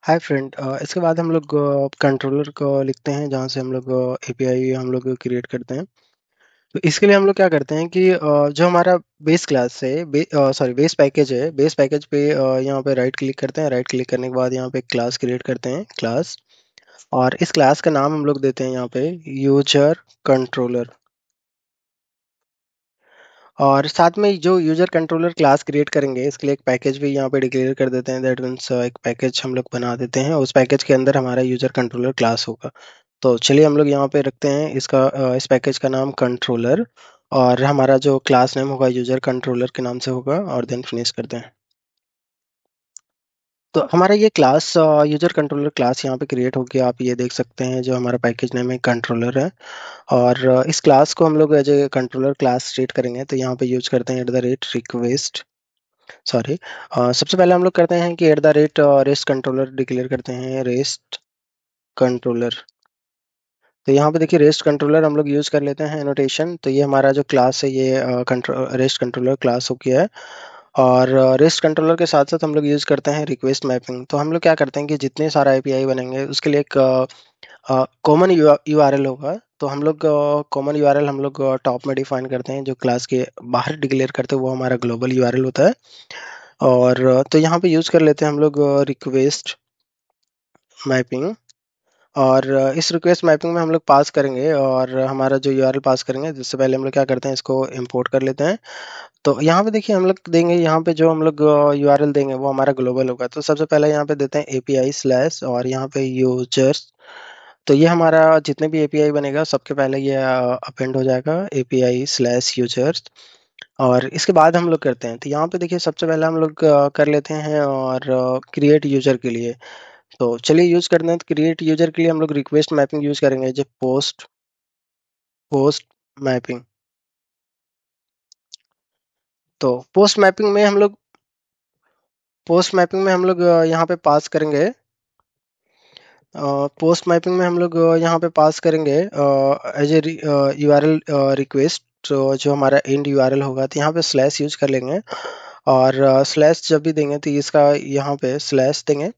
Hi friend. इसके बाद हम लोग कंट्रोलर को लिखते हैं जहाँ से हम लोग एपीआई हम लोग क्रिएट करते हैं। तो इसके लिए हम लोग क्या करते हैं कि जो हमारा बेस क्लास है सॉरी बेस पैकेज है, बेस पैकेज पे यहाँ पे राइट क्लिक करते हैं। राइट क्लिक करने के बाद यहाँ पे क्लास क्रिएट करते हैं, क्लास। और इस क्लास का नाम हम लोग देते हैं यहाँ पे यूजर कंट्रोलर। और साथ में जो यूजर कंट्रोलर क्लास क्रिएट करेंगे इसके लिए एक पैकेज भी यहाँ पे डिक्लेयर कर देते हैं। दैट मीन्स एक पैकेज हम लोग बना देते हैं, उस पैकेज के अंदर हमारा यूजर कंट्रोलर क्लास होगा। तो चलिए हम लोग यहाँ पे रखते हैं इसका इस पैकेज का नाम कंट्रोलर। और हमारा जो क्लास नेम होगा यूजर कंट्रोलर के नाम से होगा, और देन फिनिश करते हैं। तो हमारा ये क्लास यूजर कंट्रोलर क्लास यहाँ पे क्रिएट हो गया। आप ये देख सकते हैं जो हमारा पैकेज नेम है कंट्रोलर है। और इस क्लास को हम लोग as a controller class treat करेंगे, तो यहाँ पे यूज करते हैं @request, सॉरी। सबसे पहले हम लोग करते हैं कि @rest कंट्रोलर डिक्लेयर करते हैं, रेस्ट कंट्रोलर। तो यहाँ पे देखिए रेस्ट कंट्रोलर हम लोग यूज कर लेते हैं एनोटेशन। तो ये हमारा जो क्लास है ये रेस्ट कंट्रोलर क्लास हो गया है। और रेस्ट कंट्रोलर के साथ साथ हम लोग यूज करते हैं रिक्वेस्ट मैपिंग। तो हम लोग क्या करते हैं कि जितने सारा एपीआई बनेंगे उसके लिए एक कॉमन यूआरएल होगा। तो हम लोग कॉमन यूआरएल हम लोग टॉप में डिफाइन करते हैं, जो क्लास के बाहर डिक्लेयर करते हैं वो हमारा ग्लोबल यूआरएल होता है। और तो यहाँ पे यूज कर लेते हैं हम लोग रिक्वेस्ट मैपिंग। और इस रिक्वेस्ट मैपिंग में हम लोग पास करेंगे, और हमारा जो यूआरएल पास करेंगे जिससे पहले हम लोग क्या करते हैं इसको इंपोर्ट कर लेते हैं। तो यहाँ पे देखिए हम लोग देंगे, यहाँ पे जो हम लोग यूआरएल देंगे वो हमारा ग्लोबल होगा। तो सबसे पहले यहाँ पे देते हैं एपीआई स्लैश और यहाँ पे यूजर्स। तो ये हमारा जितने भी एपीआई बनेगा सबके पहले ये अपेंड हो जाएगा एपीआई स्लैश यूजर्स। और इसके बाद हम लोग करते हैं, तो यहाँ पे देखिए सबसे पहले हम लोग कर लेते हैं और क्रिएट यूजर के लिए। तो चलिए यूज करते हैं। तो क्रिएट यूजर के लिए हम लोग रिक्वेस्ट मैपिंग यूज करेंगे, जो पोस्ट पोस्ट मैपिंग। तो पोस्ट मैपिंग में हम लोग यहाँ पे पास करेंगे। पोस्ट मैपिंग में हम लोग यहाँ पे पास करेंगे एज ए यूआरएल रिक्वेस्ट। तो जो हमारा एंड यूआरएल होगा तो यहाँ पे स्लैश यूज कर लेंगे। और स्लैश जब भी देंगे तो इसका यहाँ पे स्लैश देंगे।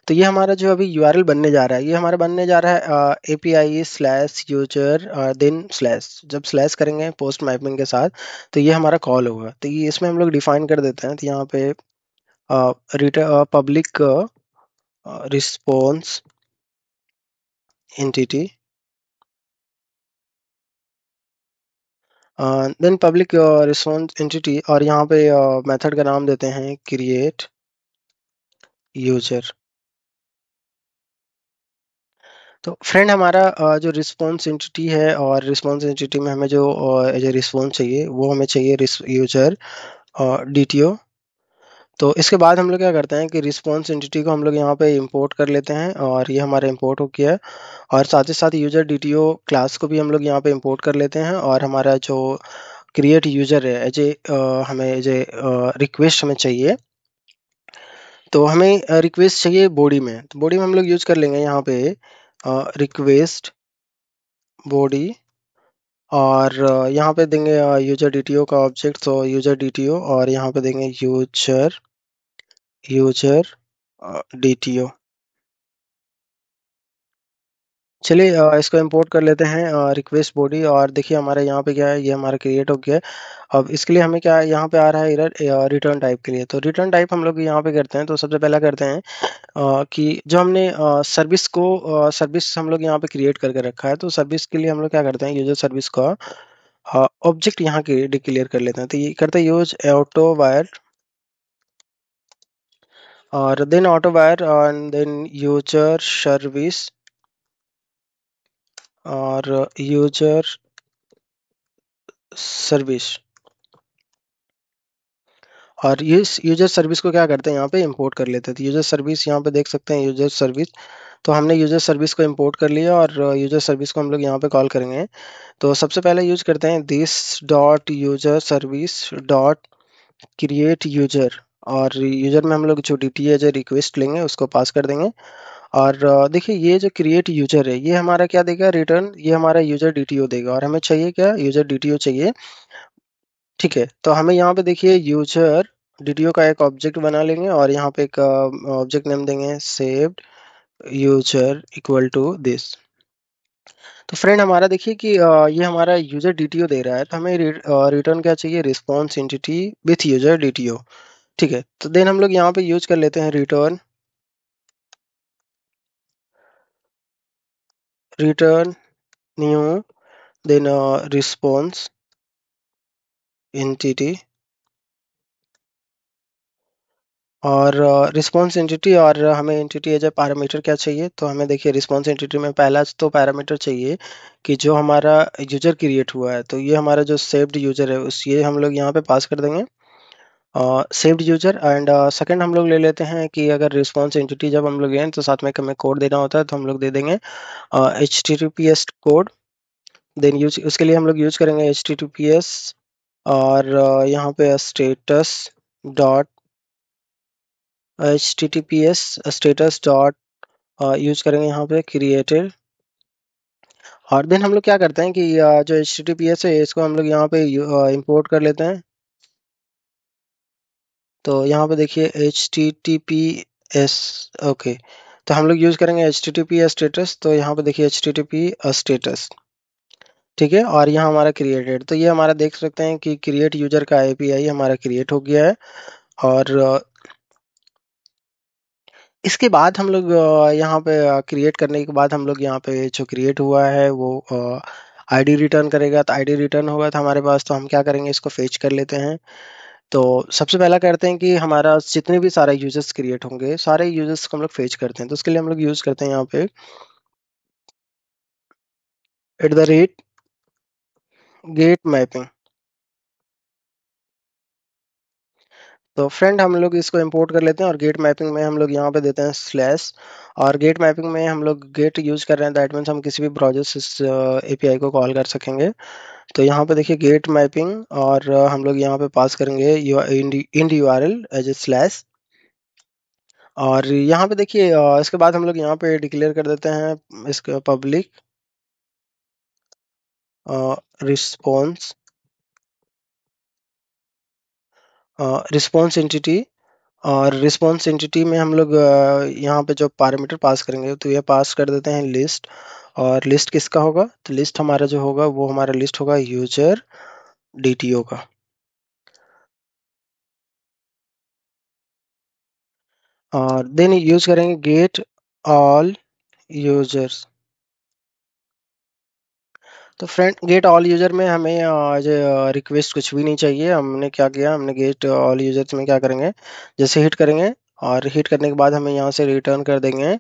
तो ये हमारा जो अभी यूआरएल बनने जा रहा है, ये हमारा बनने जा रहा है API slash user then slash. जब स्लैश करेंगे पोस्ट मैपिंग के साथ तो ये हमारा कॉल होगा। तो ये इसमें हम लोग डिफाइन कर देते हैं। तो यहाँ पे public response entity, then public response entity, और यहाँ पे मेथड का नाम देते हैं क्रिएट यूजर। तो फ्रेंड हमारा जो रिस्पॉन्स एंटिटी है, और रिस्पॉन्स एंटिटी में हमें जो एज ए रिस्पॉन्स चाहिए वो हमें चाहिए यूजर डीटीओ। तो इसके बाद हम लोग क्या करते हैं कि रिस्पॉन्स एंटिटी को हम लोग यहाँ पे इंपोर्ट कर लेते हैं, और ये हमारा इंपोर्ट हो गया है। और साथ ही साथ यूजर डीटीओ क्लास को भी हम लोग यहाँ पे इंपोर्ट कर लेते हैं। और हमारा जो क्रिएट यूजर है एज ए हमें एज ए रिक्वेस्ट हमें चाहिए। तो हमें रिक्वेस्ट चाहिए बॉडी में। तो बॉडी में हम लोग यूज कर लेंगे यहाँ पे रिक्वेस्ट बॉडी। और यहाँ पे देंगे यूजर डीटीओ का ऑब्जेक्ट, तो यूजर डीटीओ, और यहाँ पे देंगे यूजर यूजर डीटीओ। चलिए इसको इंपोर्ट कर लेते हैं रिक्वेस्ट बॉडी। और देखिए हमारे यहाँ पे क्या है, ये हमारा क्रिएट हो गया है। अब इसके लिए हमें क्या है, यहाँ पे आ रहा है एरर रिटर्न टाइप के लिए। तो रिटर्न टाइप हम लोग यहाँ पे करते हैं। तो सबसे पहला करते हैं कि जो हमने सर्विस हम लोग यहाँ पे क्रिएट करके रखा है, तो सर्विस के लिए हम लोग क्या करते हैं, यूजर सर्विस का ऑब्जेक्ट यहाँ के डिक्लेयर कर लेते हैं। तो ये करते हैं यूज ऑटो वायर, और then auto wire and then user service और यूजर सर्विस। और ये यूजर सर्विस को क्या करते हैं, यहाँ पे इंपोर्ट कर लेते हैं। तो यूजर सर्विस यहाँ पे देख सकते हैं यूजर सर्विस। तो हमने यूजर सर्विस को इंपोर्ट कर लिया, और यूजर सर्विस को हम लोग यहाँ पे कॉल करेंगे। तो सबसे पहले यूज करते हैं this dot user service dot create user. और यूजर में हम लोग जो डी है जो रिक्वेस्ट लेंगे उसको पास कर देंगे। और देखिए ये जो क्रिएट यूजर है ये हमारा क्या देगा रिटर्न, ये हमारा यूजर डीटीओ देगा। और हमें चाहिए क्या, यूजर डीटीओ चाहिए। ठीक है, तो हमें यहाँ पे देखिए यूजर DTO का एक ऑब्जेक्ट बना लेंगे और यहाँ पे एक ऑब्जेक्ट नेम देंगे saved user equal to this. तो फ्रेंड हमारा देखिए कि ये हमारा यूजर DTO दे रहा है, तो हमें रिटर्न क्या चाहिए, response entity with user DTO। ठीक है, तो देन हम लोग यहाँ पे यूज कर लेते हैं return new, then response entity, और रिस्पॉन्स एंटिटी, और हमें एंटिटी एज ए पैरामीटर क्या चाहिए, तो हमें देखिए रिस्पॉन्स एंटिटी में पहला तो पैरामीटर चाहिए कि जो हमारा यूजर क्रिएट हुआ है, तो ये हमारा जो सेव्ड यूजर है उस ये हम लोग यहाँ पे पास कर देंगे सेव्ड यूजर। एंड सेकंड हम लोग ले लेते हैं कि अगर रिस्पॉन्स एंटिटी जब हम लोग लें तो साथ में हमें कोड देना होता है, तो हम लोग दे देंगे HTTPS कोड। देन यूज उसके लिए हम लोग यूज करेंगे HTTPS, और यहाँ पे status dot HTTPS status dot use करेंगे यहाँ पे क्रिएटेड। और देन हम लोग क्या करते हैं कि जो HTTPS है इसको हम लोग यहाँ पे इंपोर्ट कर लेते हैं। तो यहाँ पे देखिए HTTPS, ओके, तो हम लोग यूज करेंगे HTTP स्टेटस, तो यहाँ पे देखिए HTTP स्टेटस, ठीक है, और यहाँ हमारा क्रिएटेड, तो ये हमारा देख सकते हैं कि क्रिएट यूजर का API हमारा क्रिएट हो गया है। और इसके बाद हम लोग यहाँ पे क्रिएट करने के बाद हम लोग यहाँ पे जो क्रिएट हुआ है वो आईडी रिटर्न करेगा, तो आईडी रिटर्न होगा था हमारे पास, तो हम क्या करेंगे, इसको फेच कर लेते हैं। तो सबसे पहला करते हैं कि हमारा जितने भी सारे यूजर्स क्रिएट होंगे सारे यूजर्स को हम लोग फेच करते हैं, तो उसके लिए हम लोग यूज करते हैं यहाँ पे @गेट मैपिंग। तो फ्रेंड हम लोग इसको इंपोर्ट कर लेते हैं और गेट मैपिंग में हम लोग यहाँ पे देते हैं स्लैश, और गेट मैपिंग में हम लोग गेट यूज कर रहे हैं, दैट मीन्स हम किसी भी ब्राउज़र से इस API को कॉल कर सकेंगे। तो यहाँ पे देखिए गेट मैपिंग, और हम लोग यहाँ पे पास करेंगे end URL as a slash, और यहाँ पे देखिए इसके बाद हम लोग यहाँ पे डिक्लेयर कर देते हैं इसका पब्लिक रिस्पॉन्स रिस्पॉन्स एंटिटी, और रिस्पॉन्स एंटिटी में हम लोग यहाँ पे जो पैरामीटर पास करेंगे तो ये पास कर देते हैं लिस्ट। और लिस्ट किसका होगा, तो लिस्ट हमारा जो होगा वो हमारा लिस्ट होगा यूजर DTO का। और देन यूज करेंगे गेट ऑल यूजर्स। तो फ्रेंड गेट ऑल यूजर में हमें आज रिक्वेस्ट कुछ भी नहीं चाहिए, हमने क्या किया, हमने गेट ऑल यूजर्स में क्या करेंगे, जैसे हिट करेंगे और हिट करने के बाद हमें यहाँ से रिटर्न कर देंगे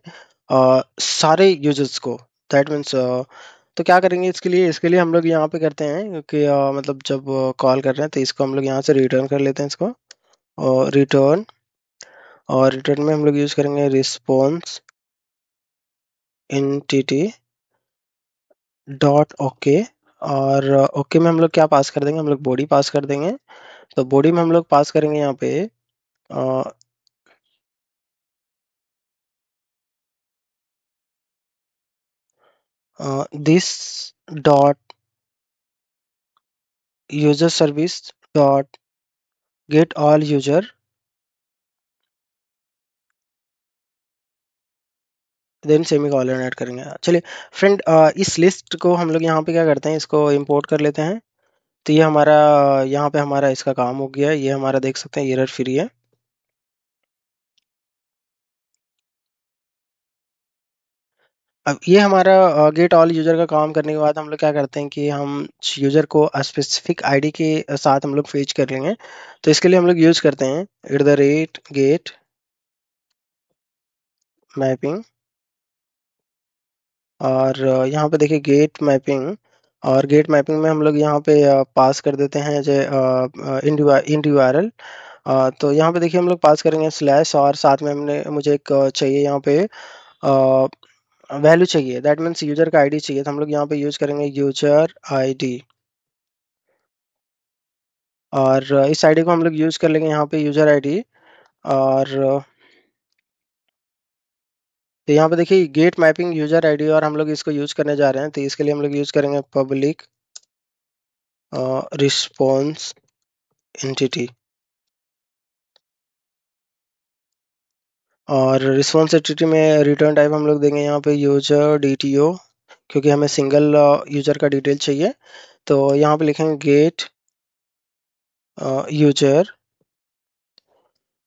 सारे यूजर्स को, दैट मीन्स तो क्या करेंगे इसके लिए हम लोग यहाँ पे करते हैं क्योंकि मतलब जब कॉल कर रहे हैं तो इसको हम लोग यहाँ से रिटर्न कर लेते हैं इसको, और रिटर्न, और रिटर्न में हम लोग यूज करेंगे रिस्पॉन्स एंटिटी डॉट ओके, और ओके में हम लोग क्या पास कर देंगे, हम लोग बॉडी पास कर देंगे। तो बॉडी में हम लोग पास करेंगे यहाँ पे this dot user service dot get all user, then semicolon add करेंगे। चलिए फ्रेंड इस लिस्ट को हम लोग यहाँ पे क्या करते हैं, इसको इंपोर्ट कर लेते हैं। तो ये हमारा यहाँ पे हमारा इसका काम हो गया, ये हमारा देख सकते हैं एरर फ्री है। अब ये हमारा गेट ऑल यूजर का काम करने के बाद हम लोग क्या करते हैं कि हम यूजर को स्पेसिफिक आईडी के साथ हम लोग फेच कर लेंगे। तो इसके लिए हम लोग यूज करते हैं @गेट मैपिंग, और यहाँ पे देखिए गेट मैपिंग, और गेट मैपिंग में हम लोग यहाँ पे पास कर देते हैं जो इंड URL। तो यहाँ पे देखिए हम लोग पास करेंगे स्लैश, और साथ में हमने मुझे एक चाहिए यहाँ पे वैल्यू चाहिए, दैट मीन्स यूजर का आईडी चाहिए, तो हम लोग यहाँ पे यूज करेंगे यूजर आईडी, और इस आईडी को हम लोग यूज कर लेंगे यहाँ पे यूजर आईडी। और तो यहाँ पे देखिए गेट मैपिंग यूजर आईडी, और हम लोग इसको यूज करने जा रहे हैं, तो इसके लिए हम लोग यूज करेंगे पब्लिक रिस्पॉन्स एंटिटी, और रिस्पॉन्स एंटिटी में रिटर्न टाइप हम लोग देंगे यहाँ पे यूजर DTO, क्योंकि हमें सिंगल यूजर का डिटेल चाहिए। तो यहाँ पे लिखेंगे गेट यूजर,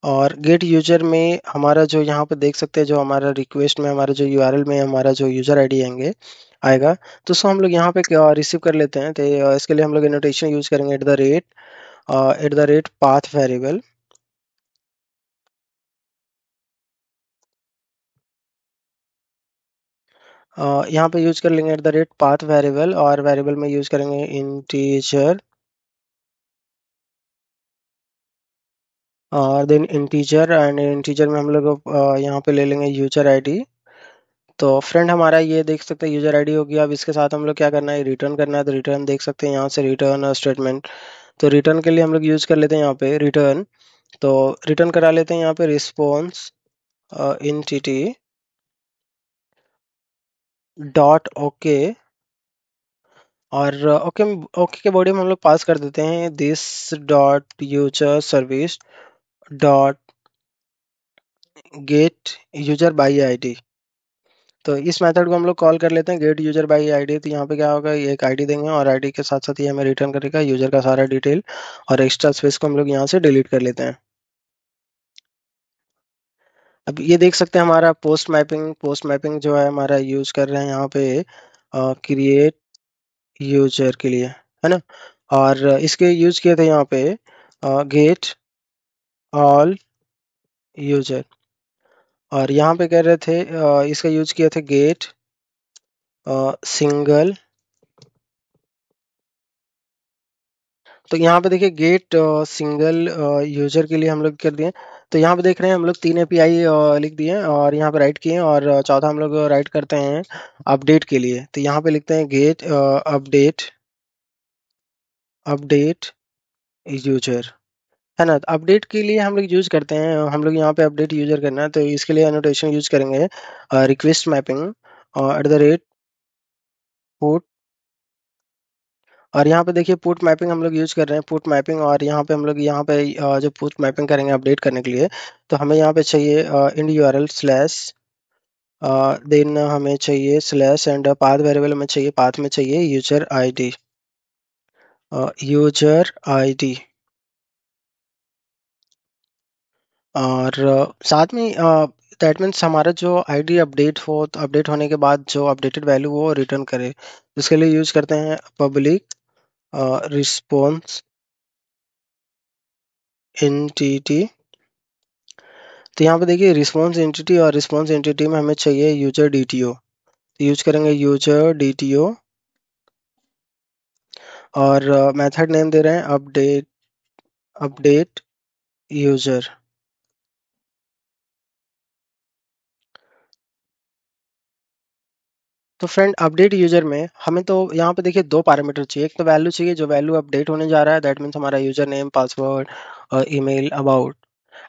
और गेट यूजर में हमारा जो यहाँ पे देख सकते हैं, जो हमारा रिक्वेस्ट में हमारा जो URL में हमारा जो यूजर आईडी आएगा, तो उसको हम लोग यहाँ पे रिसीव कर लेते हैं। तो इसके लिए हम लोग एनोटेशन यूज करेंगे at the rate path variable. यहाँ पे यूज कर लेंगे @path वेरिएबल, और वेरिएबल में यूज करेंगे इंटीजर, और देन इंटीजर, एंड इंटीजर में हम लोग यहाँ पे ले लेंगे यूजर आईडी। तो फ्रेंड हमारा ये देख सकते हैं यूजर आईडी हो गया। अब इसके साथ हम लोग क्या करना है, रिटर्न करना है। तो रिटर्न देख सकते हैं यहाँ से, रिटर्न स्टेटमेंट। तो रिटर्न के लिए हम लोग यूज कर लेते हैं यहाँ पे रिटर्न। तो रिटर्न करा लेते हैं यहाँ पे रिस्पॉन्स इंटिटी डॉट ओके, और ओके ओके के बॉडी में हम लोग पास कर देते हैं this dot user service dot gate user by ID. तो इस मेथड को हम लोग कॉल कर लेते हैं गेट यूजर बाई आईडी। तो यहाँ पे क्या होगा, ये एक आईडी देंगे, और आईडी के साथ साथ ये हमें रिटर्न करेगा यूजर का सारा डिटेल, और एक्स्ट्रा स्पेस को हम लोग यहाँ से डिलीट कर लेते हैं। अब ये देख सकते हैं हमारा पोस्ट मैपिंग जो है हमारा यूज कर रहे हैं यहाँ पे क्रिएट यूजर के लिए, है ना। और इसके यूज किए थे यहाँ पे गेट ऑल यूजर, और यहाँ पे कह रहे थे इसका यूज किए थे गेट सिंगल। तो यहाँ पे देखिए गेट सिंगल यूजर के लिए हम लोग कर दिए। तो यहाँ पे देख रहे हैं हम लोग 3 API लिख दिए हैं, और यहाँ पे राइट किए हैं, और चौथा हम लोग राइट करते हैं अपडेट के लिए। तो यहाँ पे लिखते हैं गेट अपडेट यूजर, है ना। तो अपडेट के लिए हम लोग यूज करते हैं, हम लोग यहाँ पे अपडेट यूजर करना है, तो इसके लिए एनोटेशन यूज करेंगे रिक्वेस्ट मैपिंग @पुट। और यहाँ पे देखिए पुट मैपिंग हम लोग यूज कर रहे हैं, पुट मैपिंग। और यहाँ पे हम लोग यहाँ पे जो पुट मैपिंग करेंगे अपडेट करने के लिए, तो हमें यहाँ पे चाहिए इंड URL स्लैश, देन हमें चाहिए स्लैश, एंड पाथ वेरिएबल में चाहिए, पाथ में चाहिए यूजर आईडी। और साथ में दैट मीन्स हमारा जो आईडी अपडेट होने के बाद जो अपडेटेड वैल्यू वो रिटर्न करे। इसके लिए यूज करते हैं पब्लिक रिस्पॉन्स एंटिटी। तो यहाँ पे देखिए रिस्पॉन्स एंटिटी, और रिस्पॉन्स एंटिटी में हमें चाहिए यूजर DTO। तो यूज करेंगे यूजर DTO, और मेथड नेम दे रहे हैं अपडेट यूजर। तो फ्रेंड अपडेट यूजर में हमें तो यहाँ पे देखिए दो पैरामीटर चाहिए। एक तो वैल्यू चाहिए, जो वैल्यू अपडेट होने जा रहा है, दैट मीन्स हमारा user name, password, email, about.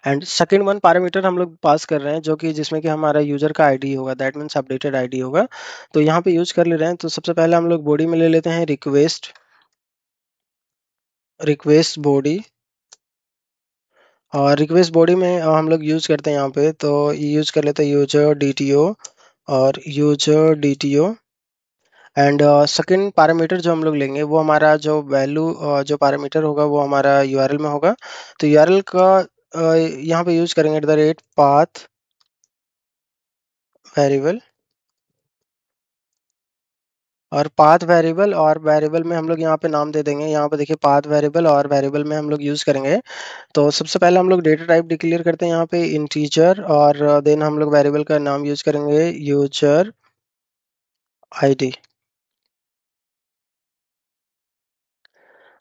And second one parameter हम लोग पास कर रहे हैं, जो कि जिसमें कि हमारा यूजर का आईडी होगा, दैट मीन्स अपडेटेड आईडी होगा। तो यहाँ पे यूज कर ले रहे हैं। तो सबसे पहले हम लोग बॉडी में ले लेते हैं रिक्वेस्ट बॉडी, और रिक्वेस्ट बॉडी में हम लोग यूज करते हैं यहाँ पे, तो यूज कर लेते हैं यूजर DTO, और user DTO। And second parameter जो हम लोग लेंगे, वो हमारा जो वैल्यू जो पैरामीटर होगा वो हमारा URL में होगा। तो URL का यहाँ पे यूज करेंगे @path वेरिएबल, और पाथ वेरिएबल, और वेरिएबल में हम लोग यहाँ पे नाम दे देंगे। यहाँ पे देखिए पाथ वेरिएबल, और वेरिएबल में हम लोग यूज करेंगे। तो सबसे पहले हम लोग डेटा टाइप डिक्लेयर करते हैं यहाँ पे इंटीजर, और देन हम लोग वेरिएबल का नाम यूज करेंगे यूजर आईडी।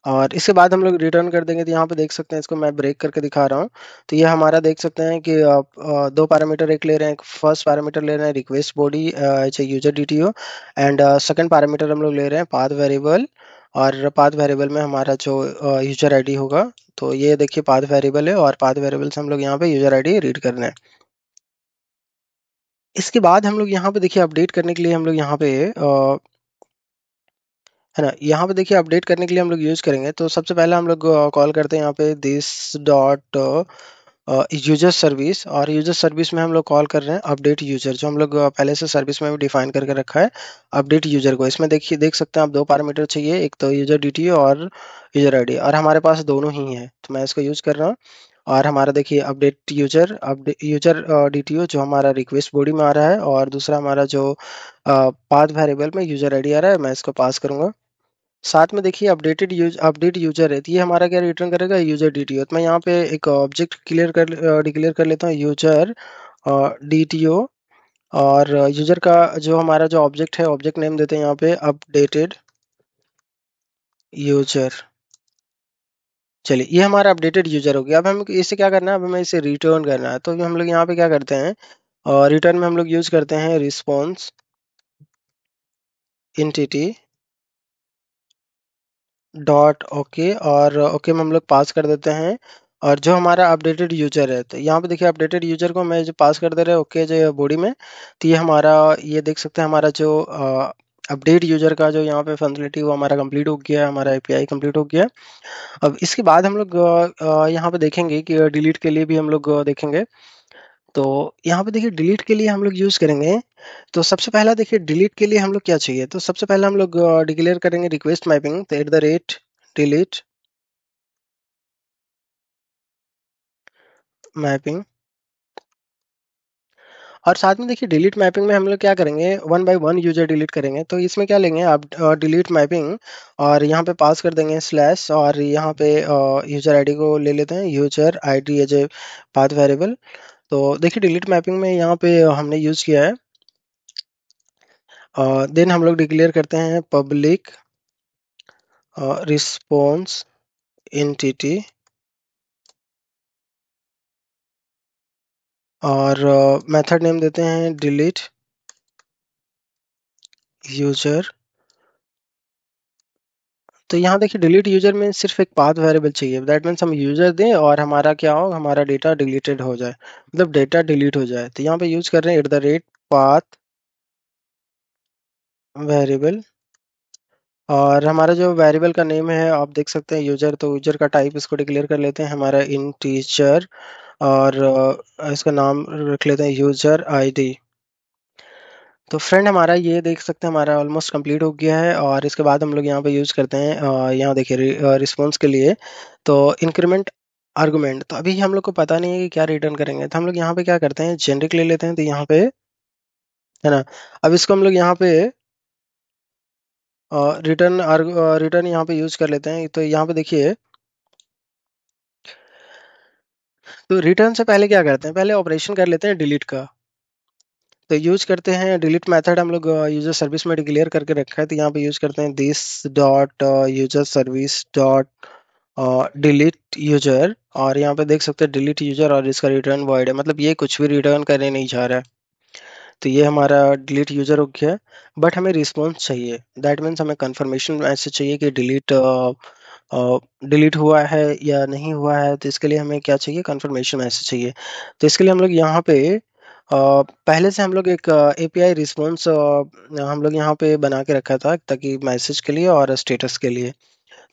और इसके बाद हम लोग रिटर्न कर देंगे। तो यहाँ पे देख सकते हैं, इसको मैं ब्रेक करके दिखा रहा हूँ। तो ये हमारा देख सकते हैं कि दो पैरामीटर एक ले रहे हैं। फर्स्ट पैरामीटर ले रहे हैं request body user DTO, and second parameter हम लोग ले रहे हैं पाथ वेरिएबल, और पाथ वेरिएबल में हमारा जो यूजर आईडी होगा। तो ये देखिए पाथ वेरिएबल है, और पाथ वेरिएबल से हम लोग यहाँ पे यूजर आईडी रीड कर रहे हैं। इसके बाद हम लोग यहाँ पे देखिए अपडेट करने के लिए हम लोग यहाँ पे है ना, यहाँ पे देखिए अपडेट करने के लिए हम लोग यूज करेंगे। तो सबसे पहले हम लोग कॉल करते हैं यहाँ पे दिस डॉट यूजर सर्विस, और यूजर सर्विस में हम लोग कॉल कर रहे हैं अपडेट यूजर, जो हम लोग पहले से सर्विस में भी डिफाइन करके रखा है अपडेट यूजर को। इसमें देखिए देख सकते हैं आप, दो पैरामीटर चाहिए, एक तो यूजर डीटीओ और यूजर आईडी, और हमारे पास दोनों ही है तो मैं इसको यूज कर रहा हूँ। और हमारा देखिए update user, update user DTO जो हमारा रिक्वेस्ट बॉडी में आ रहा है, और दूसरा हमारा जो पाथ वेरिएबल में यूजर आईडी आ रहा है, मैं इसको पास करूंगा। साथ में देखिए अपडेट यूजर है, तो ये हमारा क्या रिटर्न करेगा, यूजर डीटीओ। तो मैं यहाँ पे एक ऑब्जेक्ट डिक्लेयर कर लेता हूँ, यूजर डीटीओ। और यूजर का जो हमारा जो ऑब्जेक्ट है, ऑब्जेक्ट नेम देते हैं यहाँ पे अपडेटेड यूजर। चलिए, ये हमारा अपडेटेड यूजर हो गया। अब हम इसे क्या करना है, अब हमें इसे रिटर्न करना है। तो हम लोग यहाँ पे क्या करते हैं, और रिटर्न में हम लोग यूज करते हैं रिस्पॉन्स इंटिटी डॉट ओके, और ओके में हम लोग पास कर देते हैं। और जो हमारा अपडेटेड यूजर है, तो यहाँ पे देखिए अपडेटेड यूजर को मैं जो पास कर दे रहे हैं ओके जो बॉडी में, तो ये हमारा, ये देख सकते हैं हमारा जो अपडेट यूजर का जो यहाँ पे फंक्शनलिटी वो हमारा कंप्लीट हो गया है, हमारा एपीआई कंप्लीट हो गया। अब इसके बाद हम लोग यहाँ पे देखेंगे कि डिलीट के लिए भी हम लोग देखेंगे। तो यहाँ पे देखिए डिलीट के लिए हम लोग यूज करेंगे, तो सबसे पहला देखिए डिलीट के लिए हम लोग क्या चाहिए, तो सबसे पहला हम लोग डिक्लेयर करेंगे रिक्वेस्ट मैपिंग, तो @ डिलीट मैपिंग। और साथ में देखिए डिलीट मैपिंग में हम लोग क्या करेंगे, one by one user delete करेंगे। तो इसमें क्या लेंगे आप, डिलीट मैपिंग, और यहाँ पे पास कर देंगे स्लैश, और यहाँ पे यूजर आईडी को ले लेते हैं user ID as a path variable. तो देखिए डिलीट मैपिंग में यहाँ पे हमने यूज किया है, देन हम लोग डिक्लेयर करते हैं पब्लिक रिस्पॉन्स एंटिटी, और मेथड नेम देते हैं डिलीट यूजर। तो यहाँ देखिए डिलीट यूजर में सिर्फ एक पाथ वेरिएबल चाहिए, दैट मीन्स हम यूजर दें और हमारा क्या हो, हमारा डेटा डिलीटेड हो जाए, मतलब डेटा डिलीट हो जाए। तो यहाँ पे यूज कर रहे हैं पाथ वेरिएबल, और हमारा जो वेरिएबल का नेम है आप देख सकते हैं यूजर, तो यूजर का टाइप इसको डिक्लेयर कर लेते हैं हमारा इंटीजर, और इसका नाम रख लेते हैं यूजर आईडी। तो फ्रेंड हमारा ये देख सकते हैं हमारा ऑलमोस्ट कंप्लीट हो गया है। और इसके बाद हम लोग यहाँ पे यूज़ करते हैं यहाँ देखिए रिस्पॉन्स के लिए, तो इंक्रीमेंट आर्गुमेंट। तो अभी हम लोग को पता नहीं है कि क्या रिटर्न करेंगे, तो हम लोग यहाँ पे क्या करते हैं, जेनरिक ले लेते हैं, तो यहाँ पे है ना। अब इसको हम लोग यहाँ पे रिटर्न यहाँ पे यूज कर लेते हैं। तो यहाँ पे देखिए, तो रिटर्न से पहले क्या करते हैं, पहले ऑपरेशन कर लेते हैं डिलीट का। तो यूज करते हैं डिलीट मेथड, हम लोग यूजर सर्विस में डिक्लेयर करके रखा है, तो यहाँ पे यूज करते हैं this dot user service dot delete user. और यहाँ पे देख सकते हैं डिलीट यूजर, और इसका रिटर्न वॉइड है, मतलब ये कुछ भी रिटर्न करने नहीं चाह रहा है। तो ये हमारा डिलीट यूजर हो गया। बट हमें रिस्पॉन्स चाहिए, दैट मीन्स हमें कंफर्मेशन मैसेज चाहिए कि डिलीट हुआ है या नहीं हुआ है। तो इसके लिए हमें क्या चाहिए, कंफर्मेशन मैसेज चाहिए। तो इसके लिए हम लोग यहाँ पे पहले से हम लोग एक एपीआई रिस्पॉन्स हम लोग यहाँ पे बना के रखा था, ताकि मैसेज के लिए और स्टेटस के लिए।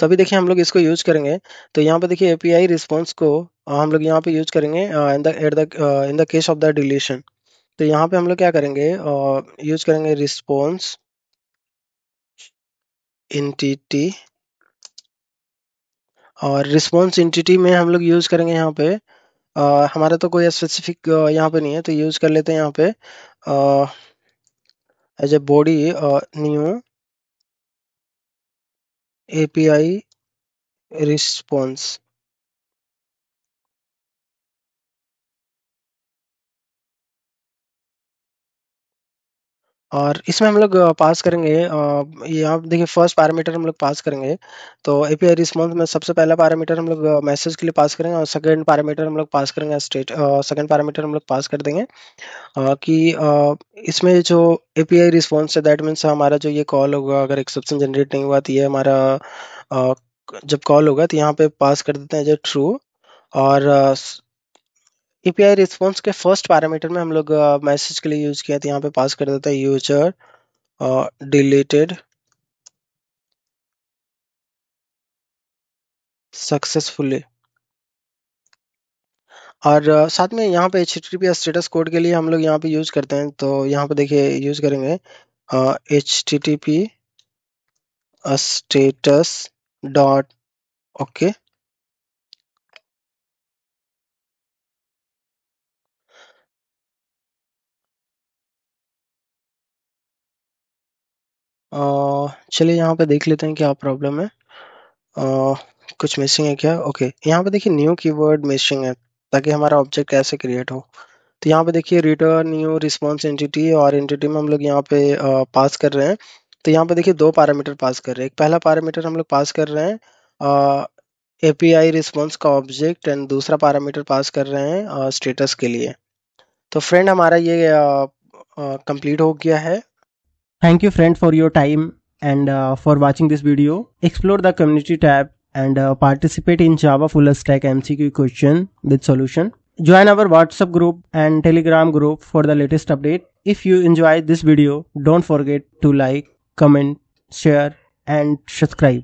तो अभी देखिए हम लोग इसको यूज करेंगे। तो यहाँ पे देखिए एपीआई रिस्पॉन्स को हम लोग यहाँ पे यूज करेंगे in the case of the deletion. तो यहाँ पे हम लोग क्या करेंगे, यूज करेंगे रिस्पॉन्स इंटिटी, और रिस्पॉन्स इंटिटी में हम लोग यूज करेंगे यहाँ पे हमारा तो कोई स्पेसिफिक यहाँ पे नहीं है, तो यूज कर लेते हैं यहाँ पे as a body new API response. और इसमें हम लोग पास करेंगे यहाँ देखिए फर्स्ट पैरामीटर हम लोग पास करेंगे। तो एपीआई रिस्पॉन्स में सबसे पहला पैरामीटर हम लोग मैसेज के लिए पास करेंगे, और सेकंड पैरामीटर हम लोग पास करेंगे सेकंड पैरामीटर हम लोग पास कर देंगे कि इसमें जो एपीआई रिस्पॉन्स है, दैट मीन्स हमारा जो ये कॉल होगा, अगर एक्सेप्शन जनरेट नहीं हुआ तो ये हमारा अ, जब कॉल होगा तो यहाँ पे पास कर देते हैं जो ट्रू। और एपीआई रिस्पॉन्स के फर्स्ट पैरामीटर में हम लोग मैसेज के लिए यूज किया, तो यहाँ पे पास कर देता है यूजर डिलीटेड सक्सेसफुली। और साथ में यहाँ पे HTTP स्टेटस कोड के लिए हम लोग यहाँ पे यूज करते हैं, तो यहाँ पे देखिए यूज करेंगे HTTP स्टेटस डॉट ओके। चलिए यहाँ पे देख लेते हैं क्या प्रॉब्लम है। अ, कुछ मिसिंग है क्या? ओके, यहाँ पे देखिए न्यू कीवर्ड मिसिंग है, ताकि हमारा ऑब्जेक्ट ऐसे क्रिएट हो। तो यहाँ पे देखिए रिटर्न न्यू रिस्पॉन्स एंटिटी, और एंटिटी में हम लोग यहाँ पे पास कर रहे हैं। तो यहाँ पे देखिए दो पैरामीटर पास कर रहे हैं। एक पहला पैरामीटर हम लोग पास कर रहे हैं एपीआई रिस्पॉन्स का ऑब्जेक्ट, एंड दूसरा पैरामीटर पास कर रहे हैं स्टेटस के लिए। तो फ्रेंड हमारा ये कंप्लीट हो गया है। Thank you friend for your time and for watching this video. Explore the community tab and participate in Java full stack MCQ question with solution. Join our WhatsApp group and Telegram group for the latest update. If you enjoyed this video, don't forget to like, comment, share and subscribe.